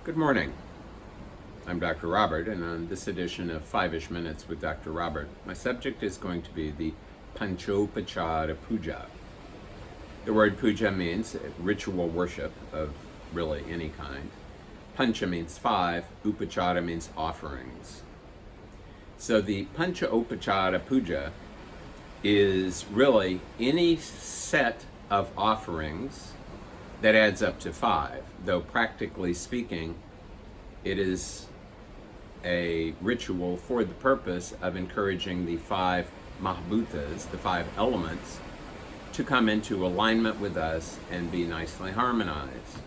Good morning. I'm Dr. Robert, and on this edition of 5-ish Minutes with Dr. Robert, my subject is going to be the panchopacharapuja. The word puja means ritual worship of really any kind. Pancha means 5, upachara means offerings. So the panchopacharapuja is really any set of offerings that adds up to 5, though practically speaking, it is a ritual for the purpose of encouraging the 5 mahabhutas, the 5 elements, to come into alignment with us and be nicely harmonized.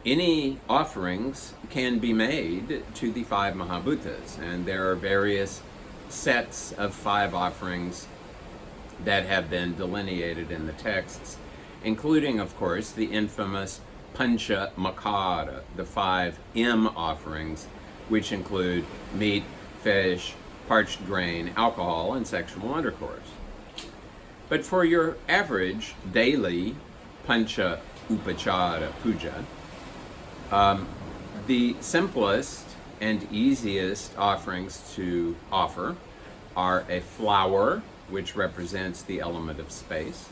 Any offerings can be made to the 5 mahabhutas, and there are various sets of 5 offerings that have been delineated in the texts, including, of course, the infamous panchopachara, the 5 M offerings, which include meat, fish, parched grain, alcohol, and sexual intercourse. But for your average daily panchopacharapuja, the simplest and easiest offerings to offer are a flower, which represents the element of space,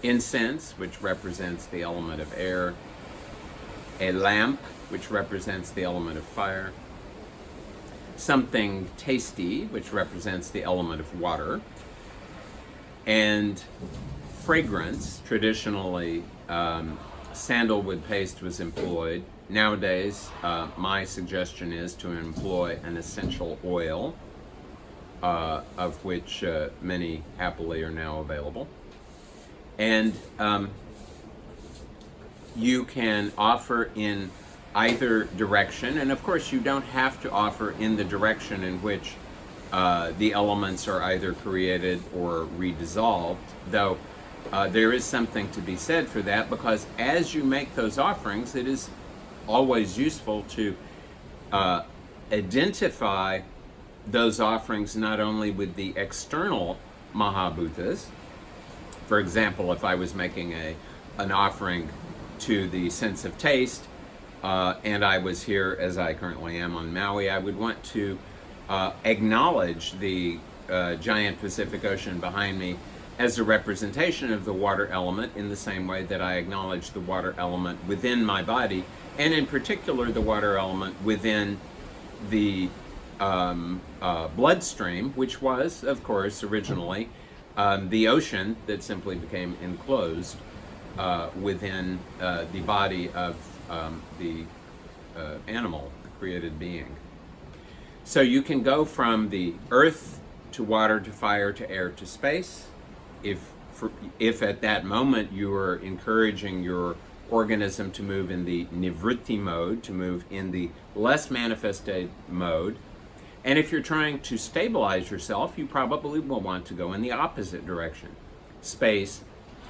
incense, which represents the element of air, a lamp, which represents the element of fire, something tasty, which represents the element of water, and fragrance. Traditionally, sandalwood paste was employed. Nowadays, my suggestion is to employ an essential oil, of which many happily are now available. And you can offer in either direction, and of course you don't have to offer in the direction in which the elements are either created or redissolved, though there is something to be said for that, because as you make those offerings, it is always useful to identify those offerings not only with the external mahabhutas. For example, if I was making an offering to the sense of taste, and I was here, as I currently am, on Maui, I would want to acknowledge the giant Pacific Ocean behind me as a representation of the water element, in the same way that I acknowledge the water element within my body, and in particular the water element within the bloodstream, which was, of course, originally the ocean that simply became enclosed within the body of the animal, the created being. So you can go from the earth to water to fire to air to space. If at that moment you are encouraging your organism to move in the nivritti mode, to move in the less manifested mode, and if you're trying to stabilize yourself, you probably will want to go in the opposite direction. Space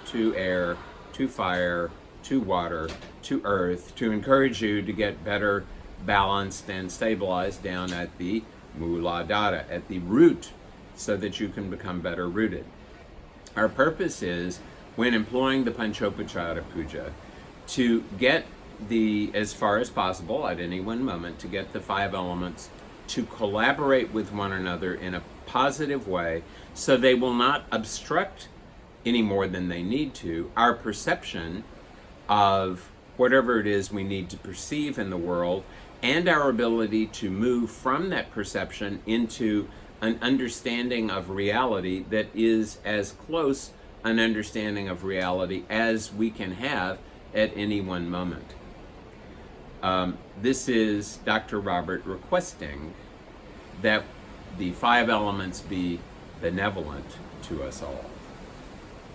to air, to fire, to water, to earth, to encourage you to get better balanced and stabilized down at the muladhara, at the root, so that you can become better rooted. Our purpose is, when employing the panchopacharapuja, to get as far as possible at any one moment, to get the 5 elements to collaborate with one another in a positive way, so they will not obstruct any more than they need to our perception of whatever it is we need to perceive in the world, and our ability to move from that perception into an understanding of reality that is as close an understanding of reality as we can have at any one moment. This is Dr. Robert requesting that the 5 elements be benevolent to us all.